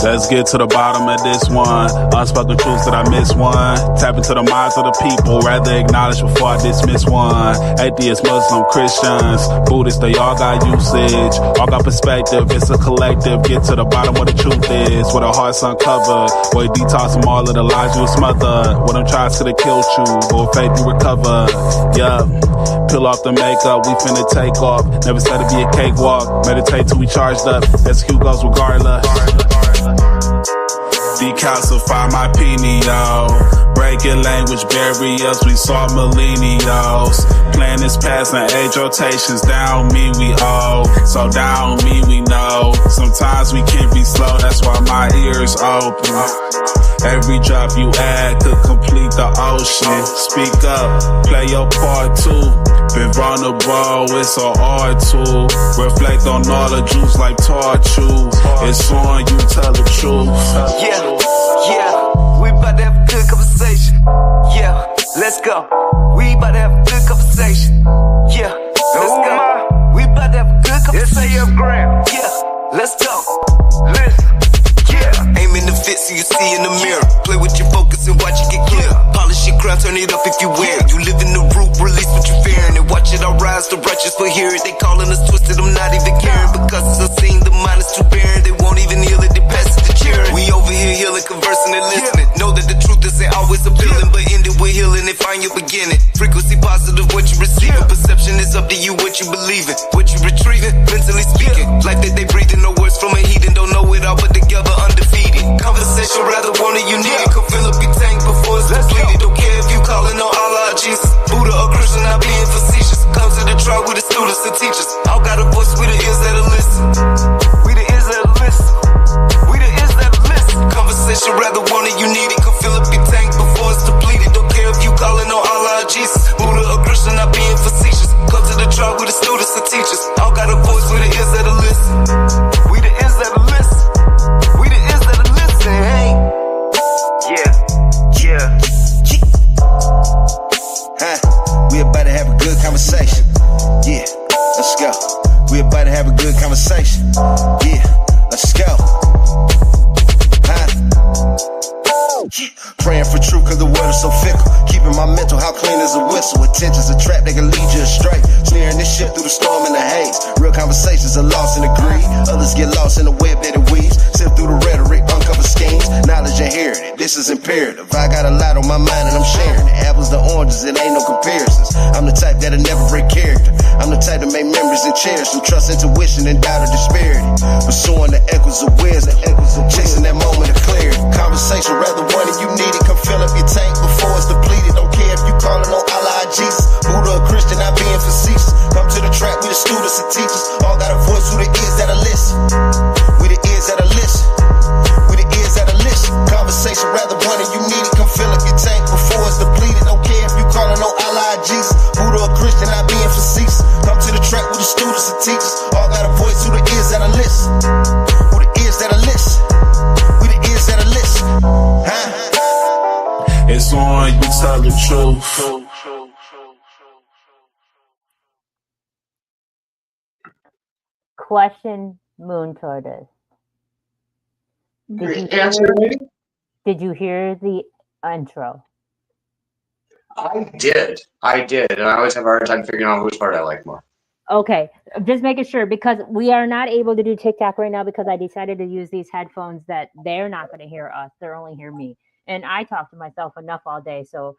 Let's get to the bottom of this one. Unspoken truths that I miss one. Tap into the minds of the people, rather acknowledge before I dismiss one. Atheists, Muslim, Christians, Buddhists, they all got usage, all got perspective. It's a collective. Get to the bottom what the truth is, with our hearts uncovered. Boy, detox from all of the lies you smothered. What I'm trying to kill you, but with faith you recover. Yeah, peel off the makeup, we finna take off. Never said it'd be a cakewalk. Meditate till we charged up. Execute goes regardless. Decalcify my pineal. Breaking language barriers, we saw millennials. Planets passing age rotations, down me we owe. So down me we know. Sometimes we can be slow, that's why my ears open. Every drop you add could complete the ocean. Speak up, play your part too. Been vulnerable, it's an art tool. Reflect on all the juice like torture. It's on you, tell the truth. Yeah, we about to have a good conversation. Yeah, let's go. We about to have a good conversation. Yeah, let's go. We about to have a good conversation. Yeah, let's go. Listen. Yeah, aim in the fit so you see in the mirror. Play with your focus and watch it get clear. Polish your crown, turn it up if you wear it. You live in the root, release what you're fearing. And watch it all rise, the righteous will hear it. They calling us twisted, I'm not even caring. Because it's unseen, the mind is too barren. They won't even heal it, they pass it to cheering. We over here healing, conversing and listening. Know that the truth isn't always appealing, but end it with healing and find your beginning. Frequency positive, what you receiving. Perception is up to you, what you believing. What you retrieving, mentally speaking. Life that they breathing, no words from a heathen. Don't know it all, but together undefeated. Conversation, rather want it, you need it. Could fill up your tank before it's depleted. Don't care if you calling on Allah, Jesus, Buddha or Christian, not being facetious. Come to the trial with the students and teachers. All got a voice, we the ears that'll listen. We the ears that'll listen. We the ears that'll listen. Conversation, rather want it, you need it. Could fill up your tank before it's depleted. Don't care if you calling on Allah, Jesus, Buddha or Christian, not being facetious. Come to the trial with the students and teachers. All got a voice, we the ears that'll listen. We the ears that'll listen. We the ears that'll listen, hey. Yeah. We about to have a good conversation. Yeah, let's go. We about to have a good conversation. Yeah, let's go. Praying for truth cause the world is so fickle. Keeping my mental how clean as a whistle. Attention's a trap, they can lead you astray. Steering this ship through the storm and the haze. Real conversations are lost in the greed. Others get lost in the web that it weaves. Sift through the rhetoric, uncover schemes. Knowledge inherited, this is imperative. I got a lot on my mind and I'm sharing it. Apples to oranges, it ain't no comparisons. I'm the type that'll never break character. I'm the type to make memories and cherish them. Trust intuition and doubt of disparity. Pursuing the echoes of wisdom. Chasing that moment of clarity. Conversation, rather one and you need it. Come fill up your tank before it's depleted. Don't care if you calling on Allah, Jesus, Buddha or Christian, not being facetious. Come to the track with the students and teachers. All got a voice, who the ears that'll listen. We the ears that'll listen. We the ears that'll listen. Conversation, rather one and you need it. Come fill up your tank before it's depleted. Don't care if you calling on Allah, Jesus, Buddha or Christian, not being facetious. Come to the track with the students and teachers. All got a voice, who the ears that'll listen. Who the ears that'll listen. We the ears that'll listen. It's on you, tell the truth. Question, Moon Tortoise. Did you hear the intro? I did, and I always have a hard time figuring out which part I like more. Okay, just making sure, because we are not able to do TikTok right now because I decided to use these headphones that they're not going to hear us. They're only hear me. And I talk to myself enough all day. So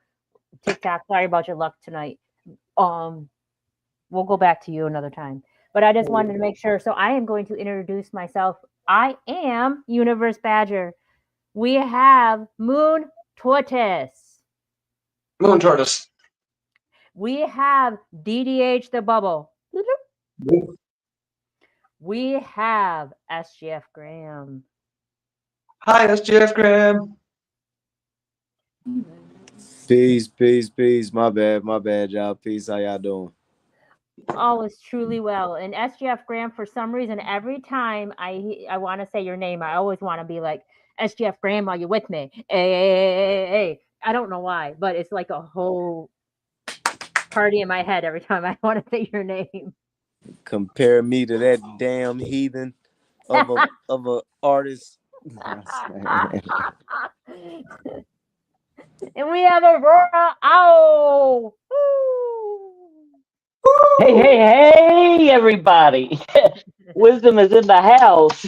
TikTok, sorry about your luck tonight. We'll go back to you another time. But I just wanted to make sure. So I am going to introduce myself. I am Universe Badger. We have Moon Tortoise. Moon Tortoise. We have DDH the Bubble. We have SGF Graham. Hi, SGF Graham. Peace. My bad, y'all. Peace. How y'all doing? All is truly well. And SGF Graham, for some reason, every time I want to say your name, I always want to be like, SGF Graham, are you with me? Hey. I don't know why, but it's like a whole party in my head every time I want to say your name. Compare me to that damn heathen of a artist. And we have Aurora. Oh, Hey, everybody. Wisdom is in the house.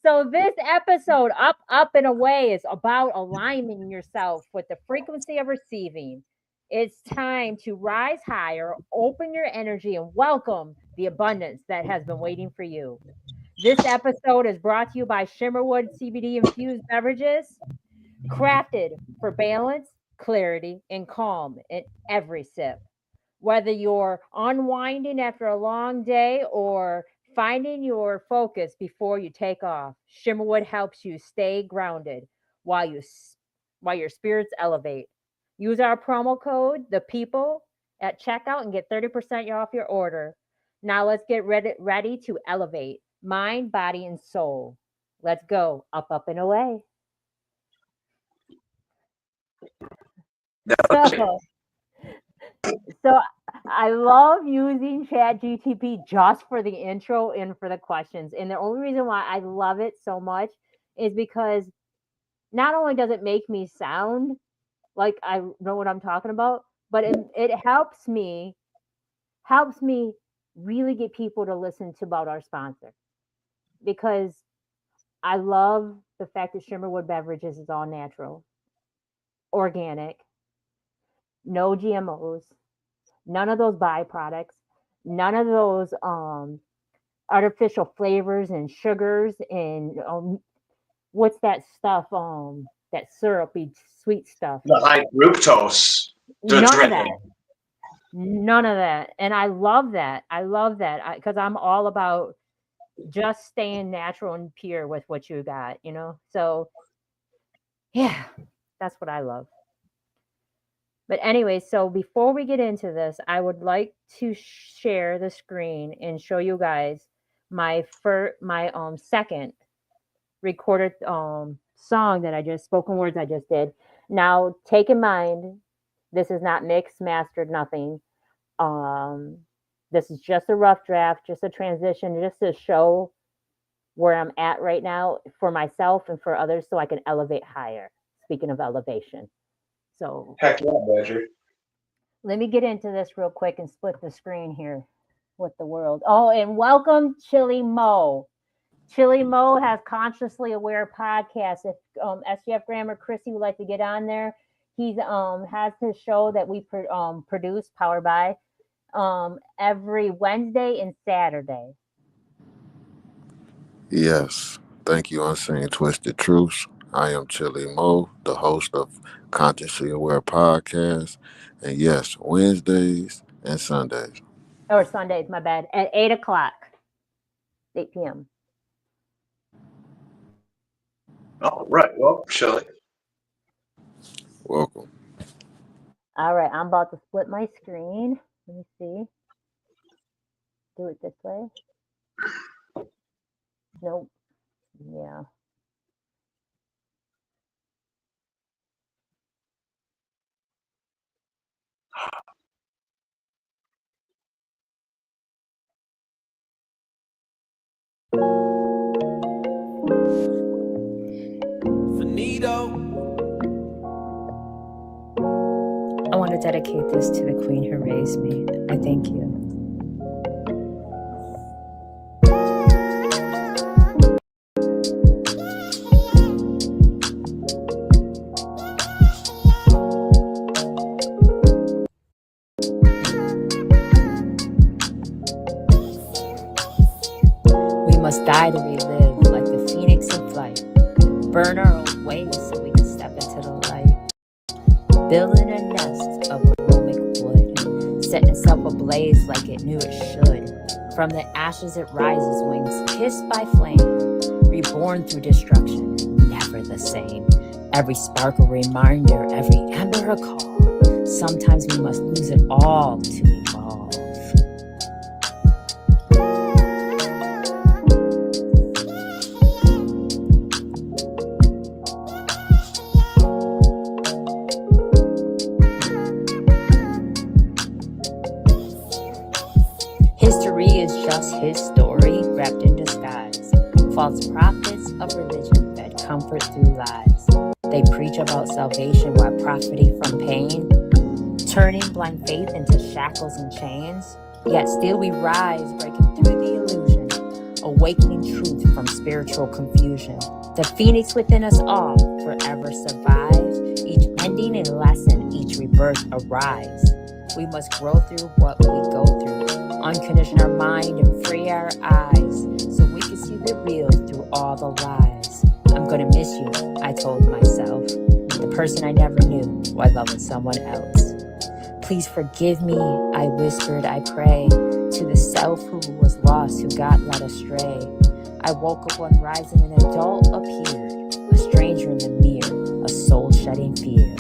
So this episode, Up and Away, is about aligning yourself with the frequency of receiving. It's time to rise higher, open your energy, and welcome the abundance that has been waiting for you. This episode is brought to you by Shimmerwood CBD infused beverages, crafted for balance, clarity, and calm in every sip. Whether you're unwinding after a long day or finding your focus before you take off, Shimmerwood helps you stay grounded while your spirits elevate. Use our promo code the people at checkout and get 30% off your order. Now let's get ready to elevate mind, body, and soul. Let's go up and away. So, so I love using ChatGTP just for the intro and for the questions. And the only reason why I love it so much is because not only does it make me sound like I know what I'm talking about, but it helps me really get people to listen to about our sponsor. Because I love the fact that Shimmerwood Beverages is all natural, organic, no GMOs, none of those byproducts, none of those artificial flavors and sugars and what's that stuff, that syrupy sweet stuff. The high fructose. None of that. None of that. And I love that. Because I'm all about just staying natural and pure with what you got, So yeah, that's what I love. But anyway, so before we get into this, I would like to share the screen and show you guys my second recorded song that I just spoken words I just did. Now, take in mind, this is not mixed, mastered, nothing. This is just a rough draft, just a transition, just to show where I'm at right now for myself and for others, so I can elevate higher. Speaking of elevation. So heck yeah, Badger. Let me get into this real quick and split the screen here with the world. Oh, and welcome Chili Mo. Chili Mo has Consciously Aware podcast. If SGF Grammar Chrissy would like to get on there, he's has his show that we produce, powered by, every Wednesday and Saturday. Yes. Thank you, Unseen Twisted Truths. I am Chili Mo, the host of Consciously Aware Podcast. And yes, Wednesdays and Sundays. Or Sundays, my bad. At 8 o'clock. 8 p.m. All right. Well, Shelly. Welcome. All right. I'm about to split my screen. Let me see. Do it this way. Nope. Yeah. I want to dedicate this to the queen who raised me. I thank you. We must die to relive like the phoenix in flight. Burn our old ways so we can step into the light. Building a nest of aromatic wood, setting itself ablaze like it knew it should. From the ashes it rises, wings kissed by flame, reborn through destruction, never the same. Every spark a reminder, every ember a call. Sometimes we must lose it all to evolve. History is just his story wrapped in disguise. False prophets of religion fed comfort through lies. They preach about salvation while profiting from pain, turning blind faith into shackles and chains. Yet still we rise, breaking through the illusion, awakening truth from spiritual confusion. The phoenix within us all forever survives, each ending a lesson, each rebirth a rise. We must grow through what we go through, uncondition our mind and free our eyes, so we can see the real through all the lies. I'm gonna miss you, I told myself, the person I never knew while loving someone else. Please forgive me, I whispered, I pray, to the self who was lost, who got led astray. I woke up one rising, an adult appeared, a stranger in the mirror, a soul shedding fear.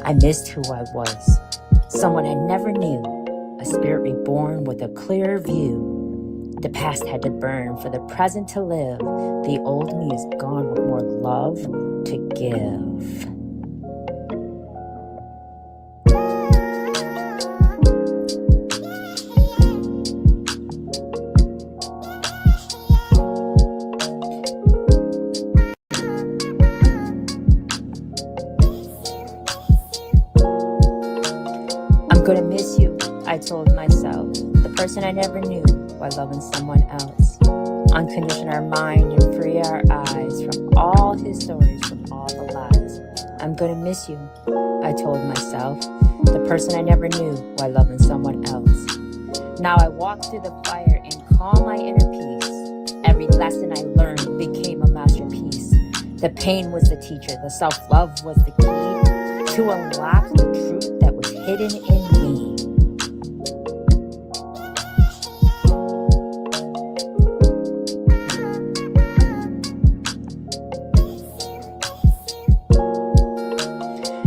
I missed who I was, someone I never knew, a spirit reborn with a clearer view. The past had to burn for the present to live. The old me is gone with more love to give. I'm gonna miss you, I told myself, the person I never knew while loving someone else. Uncondition our mind and free our eyes from all his stories, from all the lies. I'm gonna miss you, I told myself, the person I never knew while loving someone else. Now I walk through the fire and calm my inner peace. Every lesson I learned became a masterpiece. The pain was the teacher, the self-love was the key to unlock the truth that was hidden in me.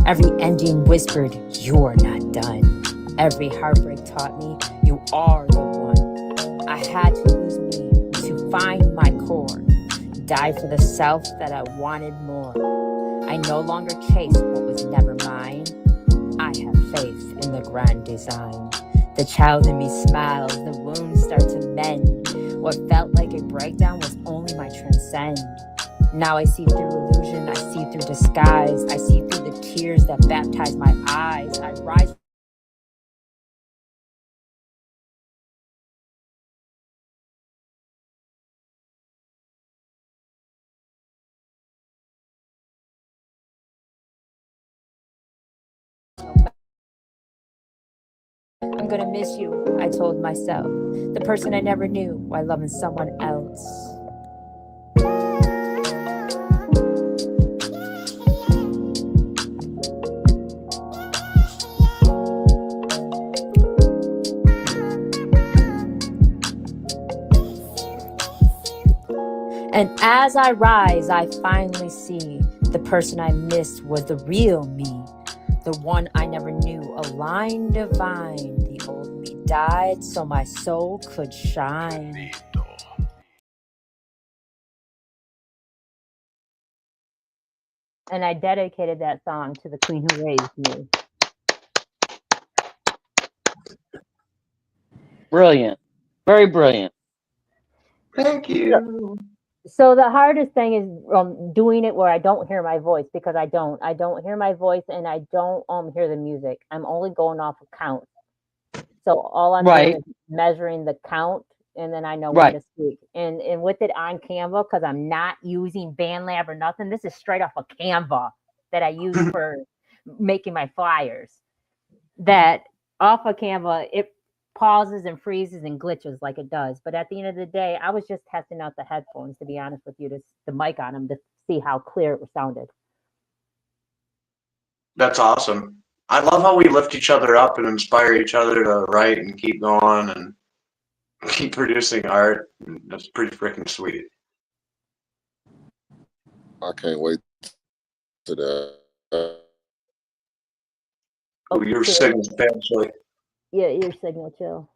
Every ending whispered, you're not done. Every heartbreak taught me, you are the one. I had to lose me to find my core. Die for the self that I wanted more. I no longer chase what was never mine. I have faith in the grand design. The child in me smiles, the wounds start to mend. What felt like a breakdown was only my transcend. Now I see through illusion, I see through disguise. I see through the tears that baptize my eyes. I rise. I'm gonna miss you, I told myself, the person I never knew while loving someone else. And as I rise, I finally see the person I missed was the real me. The one I never knew, a line divine. The old me died so my soul could shine. And I dedicated that song to the queen who raised me. Brilliant. Very brilliant. Thank you. So the hardest thing is doing it where I don't hear my voice, because I don't hear my voice, and I don't hear the music. I'm only going off of count. So all I'm doing is measuring the count, and then I know when to speak. And with it on Canva, because I'm not using BandLab or nothing. This is straight off of Canva that I use for making my flyers. That off of Canva, it pauses and freezes and glitches like it does. But at the end of the day, I was just testing out the headphones, to be honest with you, the mic on them, to see how clear it sounded. That's awesome. I love how we lift each other up and inspire each other to write and keep going and keep producing art. That's pretty freaking sweet. I can't wait to that. Oh, your signal's bad, Chili. Yeah, your signal, chill.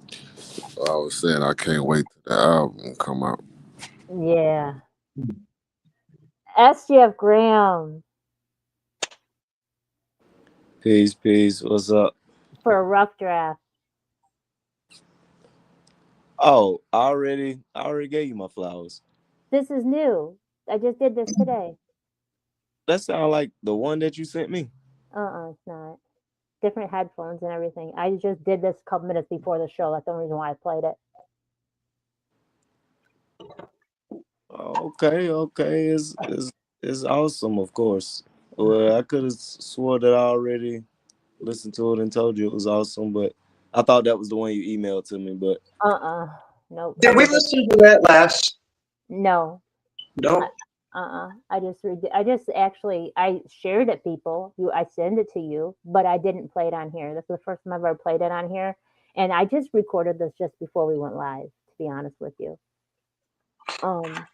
I was saying I can't wait till the album come out. Yeah. SGF Graham. Peace. What's up? For a rough draft. Oh, I already gave you my flowers. This is new. I just did this today. That sound like the one that you sent me. It's not. Different headphones and everything. I just did this a couple minutes before the show. That's the only reason why I played it. Okay, okay, it's awesome, of course. Well, I could have swore that I already listened to it and told you it was awesome, but I thought that was the one you emailed to me. But Uh-uh. Nope. I Did we did this. listen to that last? No. No. I just actually I shared it, people. I send it to you, but I didn't play it on here. This is the first time I've ever played it on here. And I just recorded this just before we went live, to be honest with you. Um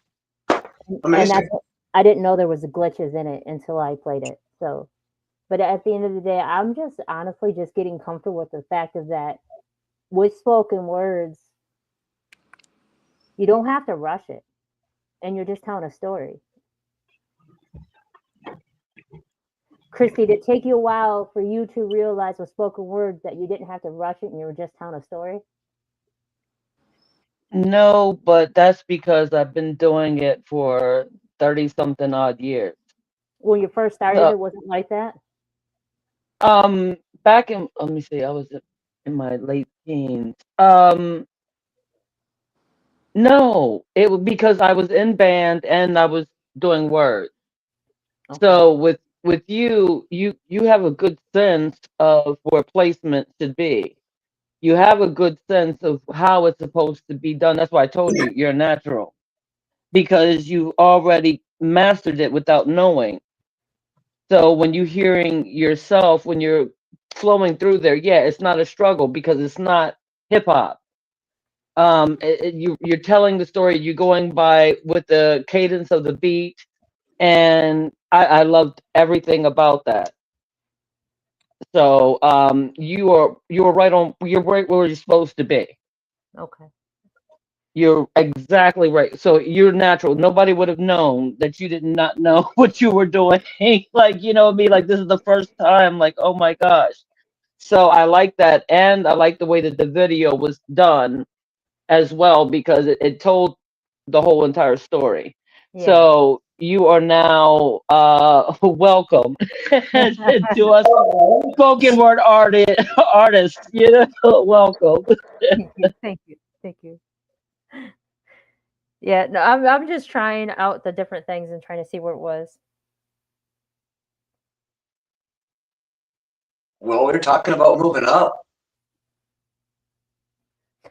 and Amazing. I didn't know there was glitches in it until I played it. So but at the end of the day, I'm just honestly just getting comfortable with the fact of that with spoken words, you don't have to rush it. And you're just telling a story. Christy, did it take you a while for you to realize with spoken words that you didn't have to rush it and you were just telling a story? No, but that's because I've been doing it for 30 something odd years. When you first started, So, it wasn't like that? back in, let me see, I was in my late teens. No, it was because I was in band and I was doing words. Okay. So with you have a good sense of where placement should be. You have a good sense of how it's supposed to be done. That's why I told you you're natural because you already mastered it without knowing. So when you're hearing yourself, when you're flowing through there, yeah, it's not a struggle because it's not hip hop. You're telling the story. You're going by with the cadence of the beat, and I loved everything about that. So you are right on. You're right where you're supposed to be. Okay. You're exactly right. So you're natural. Nobody would have known that you did not know what you were doing. Like, you know me, like this is the first time, like, oh my gosh. So I like that. And I like the way that the video was done as well because it told the whole entire story. Yeah. So you are now welcome to us spoken word artists, you know, welcome. Thank you. Thank you. Thank you. Yeah, no, I'm just trying out the different things and trying to see where it was. Well, we're talking about moving up.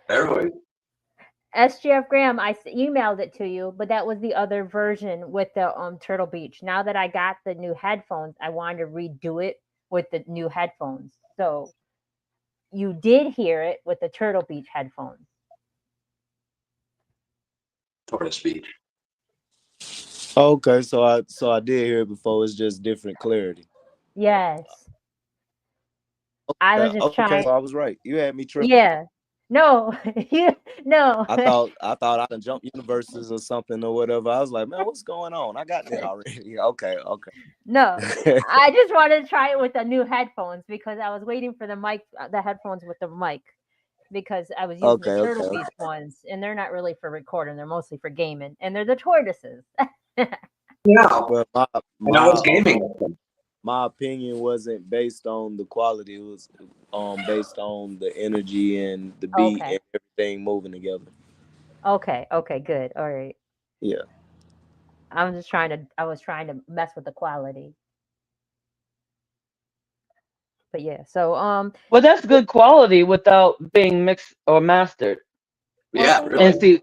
Everybody. SGF Graham, emailed it to you, but that was the other version with the Turtle Beach. Now that I got the new headphones, I wanted to redo it with the new headphones. So you did hear it with the Turtle Beach headphones. Tortoise Beach. okay, so I did hear it before. It's just different clarity. Yes. I was just Okay, trying. so I was right. You had me tripping. Yeah. No, you no. I thought I can jump universes or something or whatever. I was like, man, what's going on? I got that already. Okay, No. okay. I just wanted to try it with the new headphones because I was waiting for the mic, the headphones with the mic, because I was using the Okay, Turtle okay. Beach ones, and they're not really for recording; they're mostly for gaming, and they're the tortoises. Yeah. But my And I my was gaming. my opinion wasn't based on the quality. It was based on the energy and the beat Okay, and everything moving together. okay, good, all right. Yeah. I was trying to mess with the quality, but yeah. So Well, that's good quality without being mixed or mastered. well, Yeah, thank And really. you.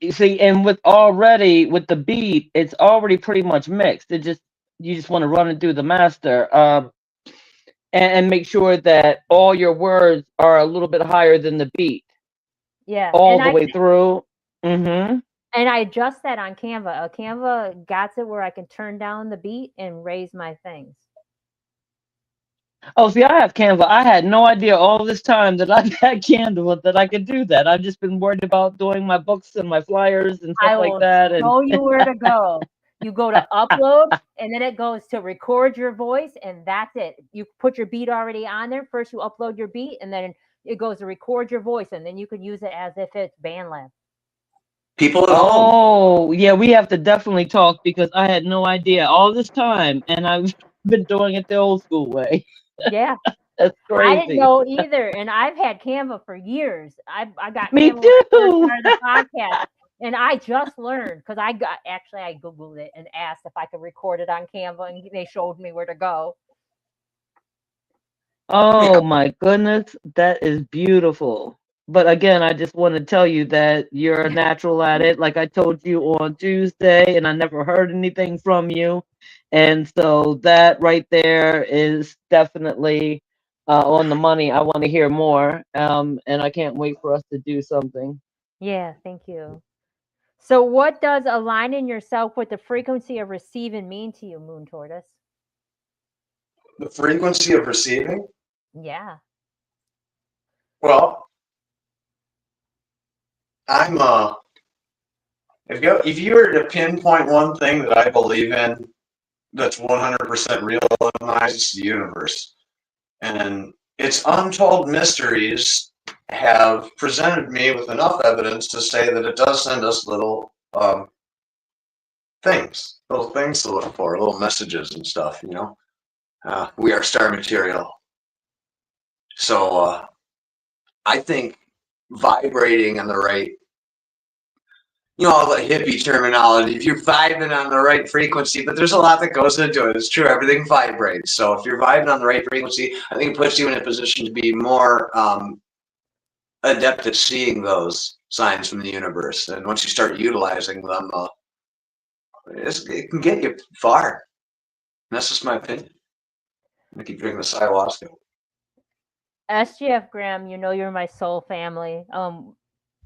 you see, and with the beat, it's already pretty much mixed. It just you just want to run it through the master, and make sure that all your words are a little bit higher than the beat Yeah, all the way through. Hmm. and I adjust that on Canva. Canva got it where I can turn down the beat and raise my things. Oh, see, I have Canva. I had no idea all this time that I had Canva that I could do that. I've just been worried about doing my books and my flyers and stuff I like will that. And show you where to go. You go to upload, and then it goes to record your voice, and that's it. You put your beat already on there. First, you upload your beat, and then It goes to record your voice, and then you could use it as if it's BandLab. People at home. Oh, yeah, we have to definitely talk because I had no idea all this time, and I've been doing it the old school way. Yeah, That's I didn't crazy. know either, and I've had Canva for years. I got Me Canva when I first too. started the podcast, and I just learned because I googled it and asked if I could record it on Canva, and they showed me where to go. Oh my goodness, that is beautiful. But again, I just want to tell you that you're a natural at it. Like I told you on Tuesday, and I never heard anything from you. And so that right there is definitely on the money. I want to hear more. And I can't wait for us to do something. Yeah, thank you. So, what does aligning yourself with the frequency of receiving mean to you, Moon Tortoise? The frequency of receiving. Yeah. Well, I'm if you were to pinpoint one thing that I believe in that's 100% real in my eyes, it's the universe. And its untold mysteries have presented me with enough evidence to say that it does send us little little things to look for, little messages and stuff, you know. We are star material. So I think vibrating on the right, you know, all the hippie terminology, if you're vibing on the right frequency, but there's a lot that goes into it. It's true, everything vibrates. So if you're vibing on the right frequency, I think it puts you in a position to be more adept at seeing those signs from the universe. And once you start utilizing them, it can get you far. And that's just my opinion. I keep drinking the ayahuasca. SGF Graham, you know you're my soul family.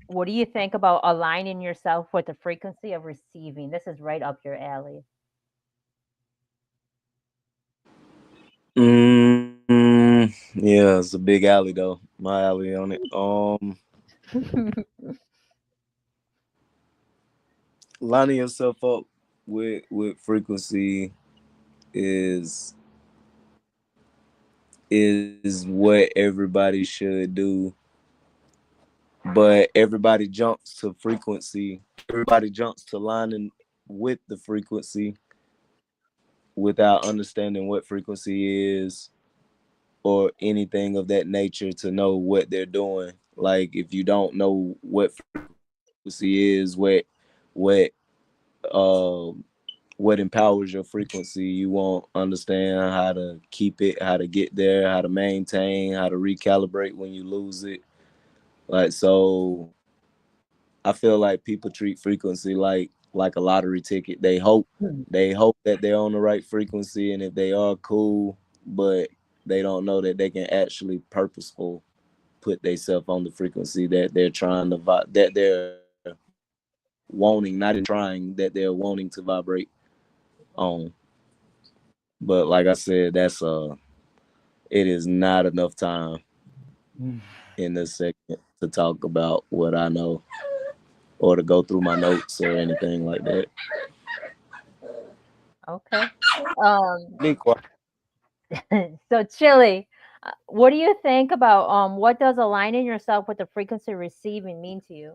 What do you think about aligning yourself with the frequency of receiving? This is right up your alley. Yeah, it's a big alley though. My alley on it. Lining yourself up with frequency is is what everybody should do, but everybody jumps to frequency. Everybody jumps to lining with the frequency without understanding what frequency is or anything of that nature to know what they're doing. Like if you don't know what frequency is, what um what empowers your frequency, you won't understand how to keep it, how to get there, how to maintain, how to recalibrate when you lose it. Like so I feel like people treat frequency like a lottery ticket. They hope that they're on the right frequency, and if they are, cool, but they don't know that they can actually purposeful put themselves on the frequency that they're trying to that they're wanting, not even trying, that they're wanting to vibrate on. But like I said, it is not enough time in this segment to talk about what I know or to go through my notes or anything like that. Okay. Be quiet. So Chili, what do you think about what does aligning yourself with the frequency receiving mean to you?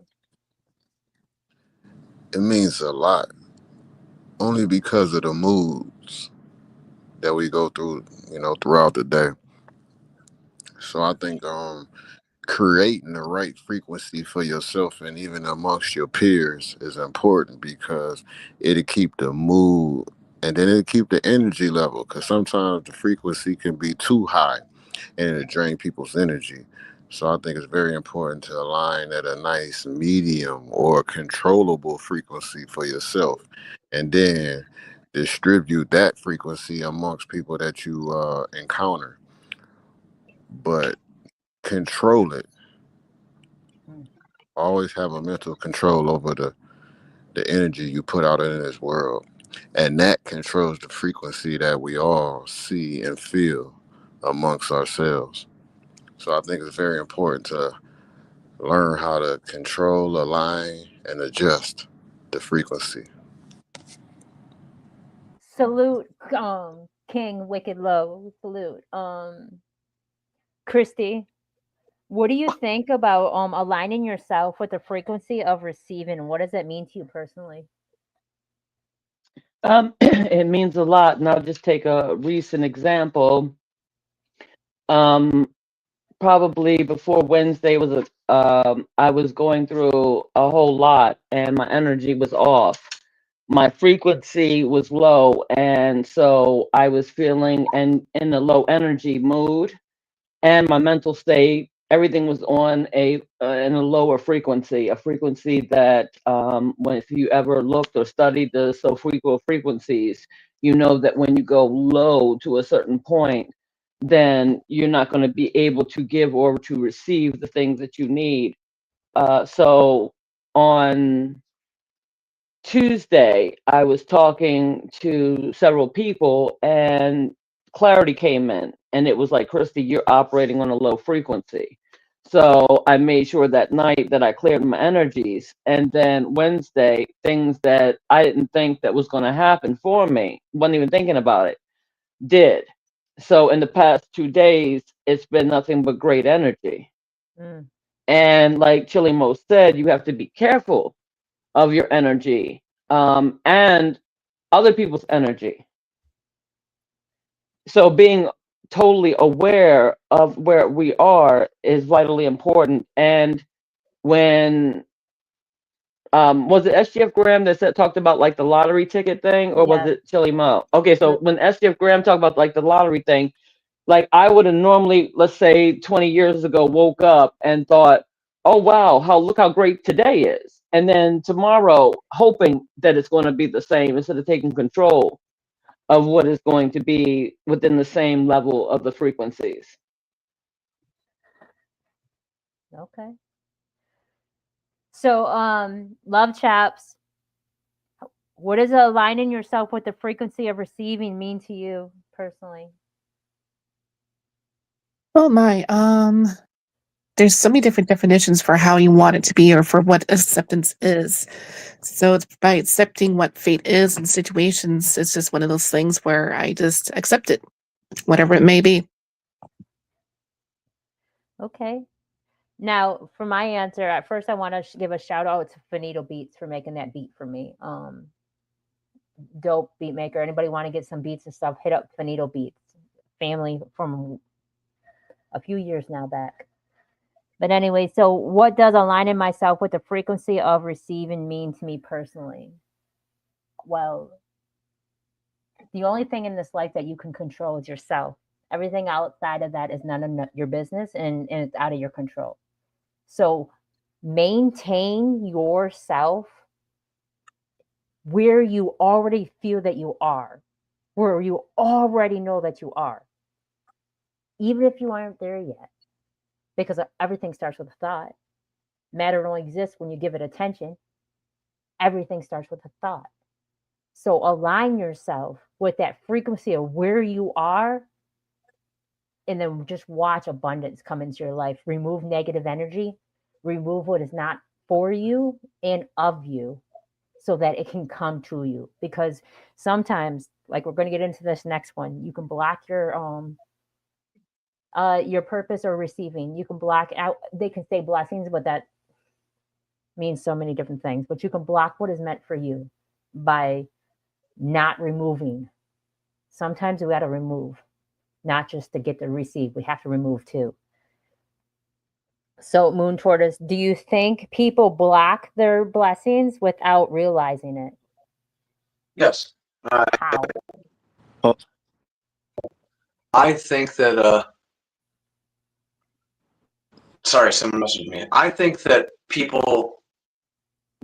It means a lot, only because of the moods that we go through, throughout the day. So I think creating the right frequency for yourself and even amongst your peers is important because it'll keep the mood and then it'll keep the energy level because sometimes the frequency can be too high and it'll drain people's energy. So I think it's very important to align at a nice medium or controllable frequency for yourself and then distribute that frequency amongst people that you encounter, but control it. Mm. Always have a mental control over the energy you put out in this world. And that controls the frequency that we all see and feel amongst ourselves. So I think it's very important to learn how to control, align, and adjust the frequency. Salute, King Wicked Low. Salute. Christy, What do you think about aligning yourself with the frequency of receiving? What does that mean to you personally? It means a lot, and I'll just take a recent example. Um, Probably before Wednesday was I was going through a whole lot, and my energy was off. My frequency was low, and so I was feeling and in a low energy mood, and my mental state, everything was on a in a lower frequency, a frequency that when if you ever looked or studied the so frequencies, you know that when you go low to a certain point, then you're not going to be able to give or to receive the things that you need. So on Tuesday, I was talking to several people and clarity came in, and it was like, Christy, you're operating on a low frequency. So I made sure that night that I cleared my energies. And then Wednesday, things that I didn't think that was going to happen for me, wasn't even thinking about it, did. So in the past 2 days, it's been nothing but great energy. Mm, And like Chili Mo said, you have to be careful of your energy, and other people's energy. So being totally aware of where we are is vitally important. And when was it SGF Graham that said talked about like the lottery ticket thing, or was yes. it Chili Mo? Okay, so when SGF Graham talked about like the lottery thing, like I would have normally, let's say 20 years ago, woke up and thought, oh wow, look how great today is. And then tomorrow, hoping that it's going to be the same instead of taking control of what is going to be within the same level of the frequencies. Okay. So, love chaps. What does aligning yourself with the frequency of receiving mean to you personally? Oh my, there's so many different definitions for how you want it to be or for what acceptance is. So it's by accepting what fate is in situations, it's just one of those things where I just accept it, whatever it may be. Okay. Now, for my answer, at first I want to give a shout out to Finito Beats for making that beat for me. Dope beat maker. Anybody want to get some beats and stuff? Hit up Finito Beats. Family from a few years now back. But anyway, so what does aligning myself with the frequency of receiving mean to me personally? Well, the only thing in this life that you can control is yourself. Everything outside of that is none of your business, and it's out of your control. So maintain yourself where you already feel that you are, where you already know that you are, even if you aren't there yet, because everything starts with a thought. Matter only exists when you give it attention. Everything starts with a thought. So align yourself with that frequency of where you are, and then just watch abundance come into your life. Remove negative energy, remove what is not for you and of you, so that it can come to you. Because sometimes, like we're going to get into this next one, you can block your purpose or receiving. You can block out, they can say blessings, but that means so many different things. But you can block what is meant for you by not removing. Sometimes we got to remove, not just to get to receive. We have to remove too. So, Moon Tortoise, do you think people block their blessings without realizing it? Yes. How? I think that sorry, someone messaged me. I think that people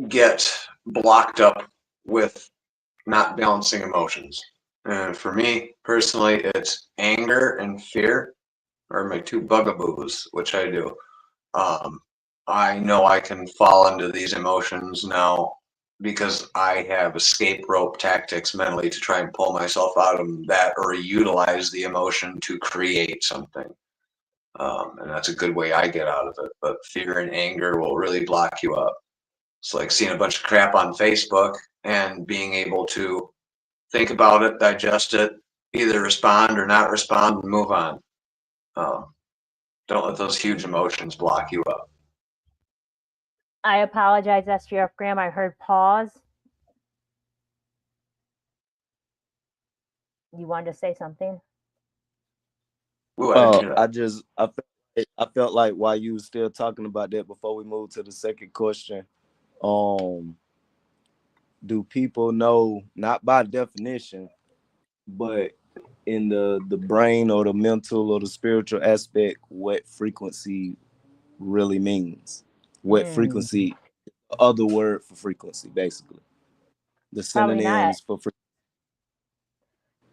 get blocked up with not balancing emotions. And for me personally, it's anger and fear are my two bugaboos, which I do. I know I can fall into these emotions now because I have escape rope tactics mentally to try and pull myself out of that or utilize the emotion to create something. And that's a good way I get out of it. But fear and anger will really block you up. It's like seeing a bunch of crap on Facebook and being able to think about it, digest it, either respond or not respond, and move on. Don't let those huge emotions block you up. I apologize, SGF Graham. I heard pause. You wanted to say something? Ooh, I didn't hear I that. just I felt like while you were still talking about that before we move to the second question, um, do people know, not by definition, but in the brain or the mental or the spiritual aspect, what frequency really means? What Mm, frequency, other word for frequency, basically the probably not. synonyms for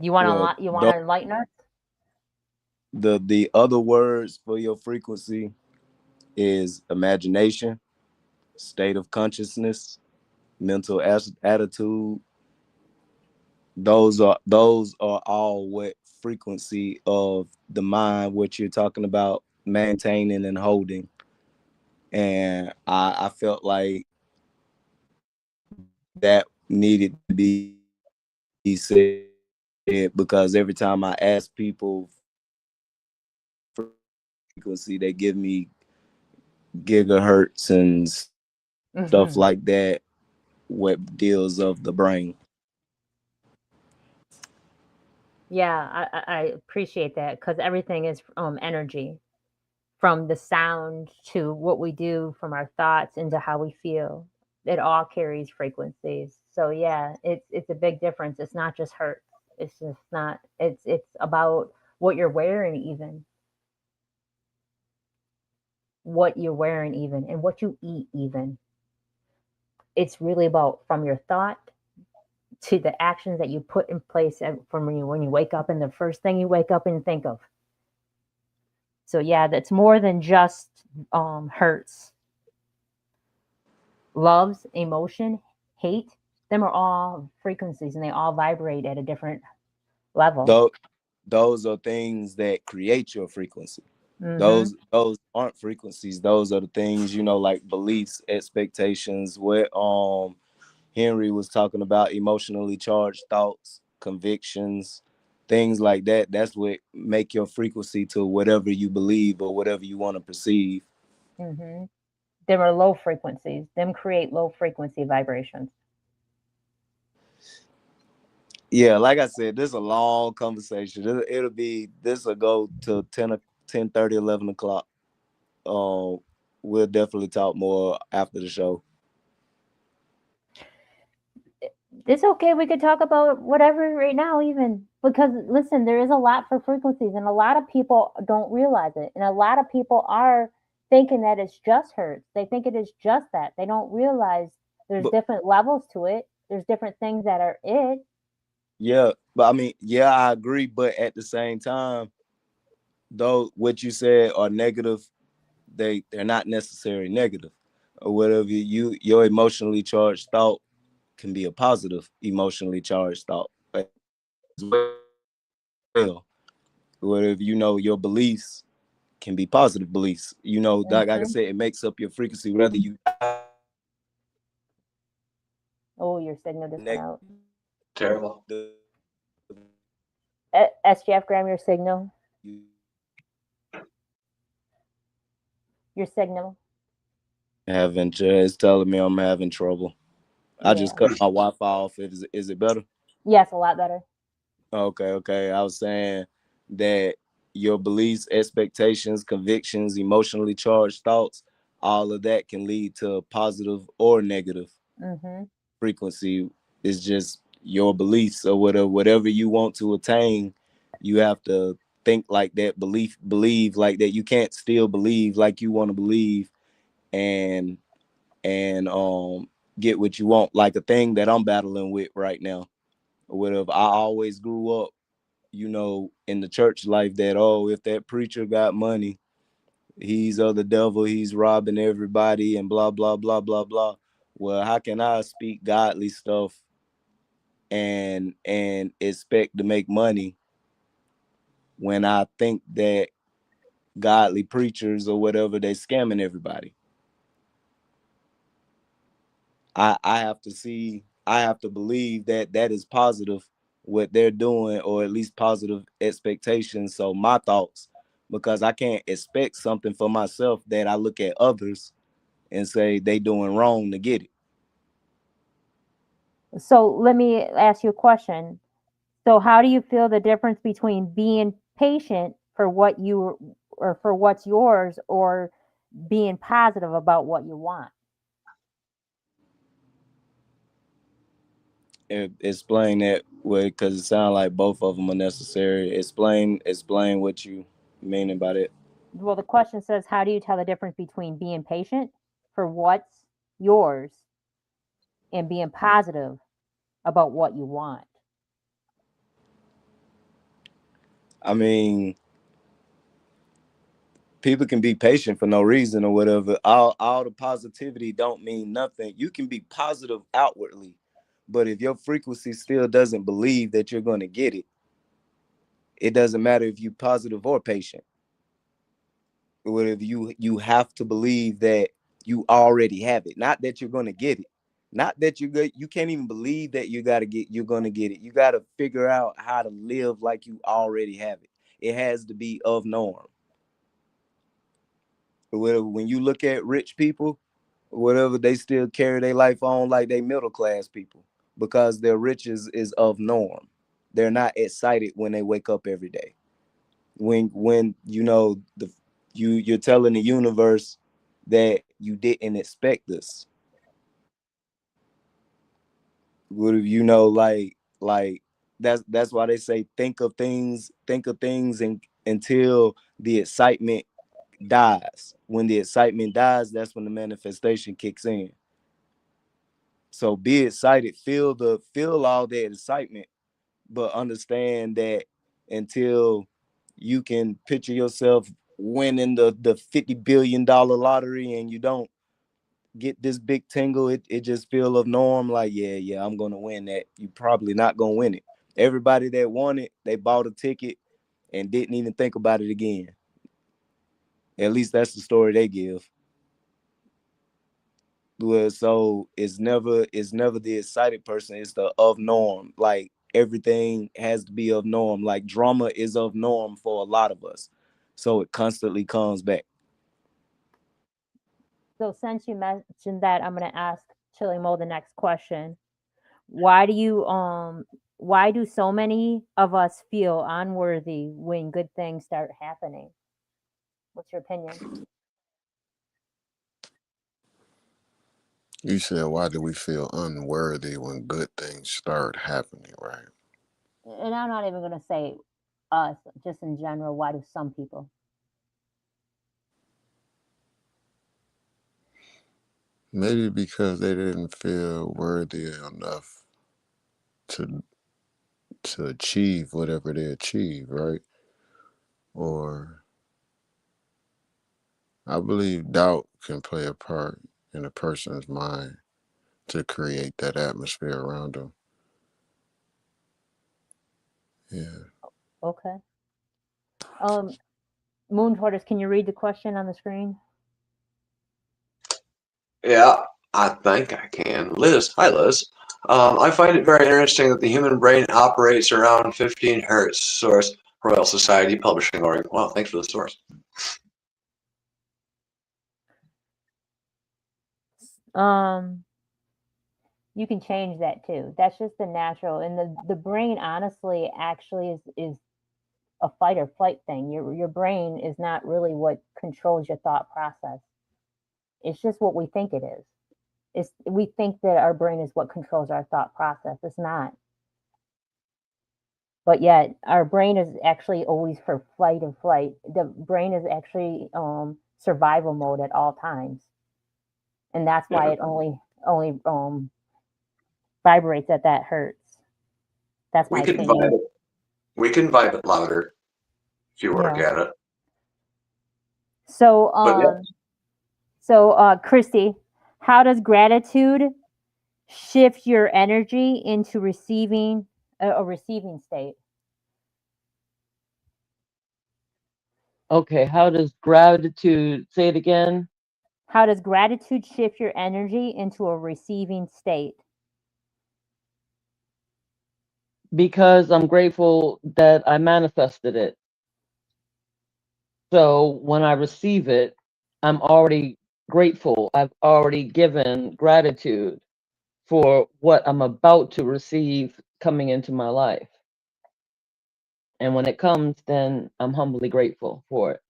You want well, to you want to enlighten us? the other words for your frequency is imagination, state of consciousness, mental attitude. Those are all what frequency of the mind, what you're talking about maintaining and holding. And I felt like that needed to be said, because every time I ask people frequency, they give me gigahertz and stuff like that, what deals of the brain. Yeah, I appreciate that because everything is energy, from the sound to what we do, from our thoughts into how we feel. It all carries frequencies. So yeah, it's a big difference. It's not just hertz. It's just not. It's about what you're wearing, even what you're wearing, even and what you eat, even. It's really about from your thought to the actions that you put in place from when you wake up and the first thing you wake up and think of. So yeah, that's more than just hurts, loves, emotion, hate. Them are all frequencies and they all vibrate at a different level. Those those are things that create your frequency. Mm-hmm. Those aren't frequencies. Those are the things, like beliefs, expectations, what Henry was talking about, emotionally charged thoughts, convictions, things like that. That's what make your frequency to whatever you believe or whatever you want to perceive. Mm-hmm. Them are low frequencies. Them create low frequency vibrations. Yeah, like I said, this is a long conversation. This will go to 10:30, 11 o'clock. We'll definitely talk more after the show. It's okay. We could talk about whatever right now, even because listen, there is a lot for frequencies, and a lot of people don't realize it, and a lot of people are thinking that it's just hertz. They think it is just that. They don't realize there's But different levels to it. There's different things that are it. yeah, but I mean, yeah, I agree. But at the same time, though, what you said are negative, they're not necessarily negative. Or whatever your emotionally charged thought can be a positive emotionally charged thought as well. Whatever your beliefs can be positive beliefs. Like I Hmm. said, it makes up your frequency, whether you Oh, your signal just went out. negative, Terrible. SGF Graham, your signal, your signal. it's telling me I'm having trouble. I just Yeah. cut my Wi-Fi off. Is it better? Yes, a lot better. Okay. I was saying that your beliefs, expectations, convictions, emotionally charged thoughts, all of that can lead to positive or negative Hmm. frequency. Is just your beliefs or whatever you want to attain. You have to think like that, believe like that. You can't still believe like you want to believe and and get what you want. Like a thing that I'm battling with right now. Or whatever. I always grew up, in the church life that, if that preacher got money, he's of the devil, he's robbing everybody and blah blah blah blah blah. Well, how can I speak godly stuff and expect to make money when I think that godly preachers or whatever, they scamming everybody? I have to believe that that is positive what they're doing, or at least positive expectations. So my thoughts because I can't expect something for myself that I look at others and say they doing wrong to get it. So let me ask you a question. So how do you feel the difference between being patient for what you or for what's yours or being positive about what you want? Explain that way, because it sounds like both of them are necessary. Explain what you meaning by that. Well, the question says, how do you tell the difference between being patient for what's yours and being positive about what you want? I mean, people can be patient for no reason or whatever. All the positivity don't mean nothing. You can be positive outwardly, but if your frequency still doesn't believe that you're going to get it, it doesn't matter if you're positive or patient. Whatever, you have to believe that you already have it, not that you're going to get it, not that you can't even believe that you're going to get it. You got to figure out how to live like you already have it. It has to be of norm. Whatever, when you look at rich people, whatever, they still carry their life on like they middle class people because their riches is of norm. They're not excited when they wake up every day. When you know you're telling the universe that you didn't expect this. What if you know, like that's why they say think of things and until the excitement dies. When the excitement dies, that's when the manifestation kicks in. So be excited, feel all that excitement, but understand that until you can picture yourself winning the $50 billion lottery and you don't get this big tingle, it just feel of norm, like yeah, I'm gonna win that. You probably not gonna win it. Everybody that won it, they bought a ticket and didn't even think about it again. At least that's the story they give. Well, so it's never the excited person, it's the of norm. Like everything has to be of norm. Like drama is of norm for a lot of us. So it constantly comes back. So since you mentioned that, I'm going to ask Chili Mo the next question. Why do you why do so many of us feel unworthy when good things start happening? What's your opinion? You said, why do we feel unworthy when good things start happening, right? And I'm not even going to say us, just in general. Why do some people? Maybe because they didn't feel worthy enough to achieve whatever they achieve, right? Or I believe doubt can play a part in a person's mind to create that atmosphere around them. Yeah. Okay. Moon Tortoise, can you read the question on the screen? Yeah, I think I can. Liz, hi Liz. I find it very interesting that the human brain operates around 15 hertz. Source: Royal Society Publishing, Oregon. Wow, thanks for the source. Um, you can change that too. That's just the natural, and the brain honestly actually is a fight or flight thing. Your brain is not really what controls your thought process. It's just what we think it is. It's we think that our brain is what controls our thought process. It's not. But yet our brain is actually always for flight and flight. The brain is actually survival mode at all times, and that's why Yeah, it only vibrates at that hertz. That's we my can vibe opinion. it. We can vibe it louder if you work Yeah. at it. So But yeah, Christy, how does gratitude shift your energy into receiving a receiving state? Okay, how does gratitude, say it again? How does gratitude shift your energy into a receiving state? Because I'm grateful that I manifested it. So when I receive it, I'm already grateful. I've already given gratitude for what I'm about to receive coming into my life. And when it comes, then I'm humbly grateful for it.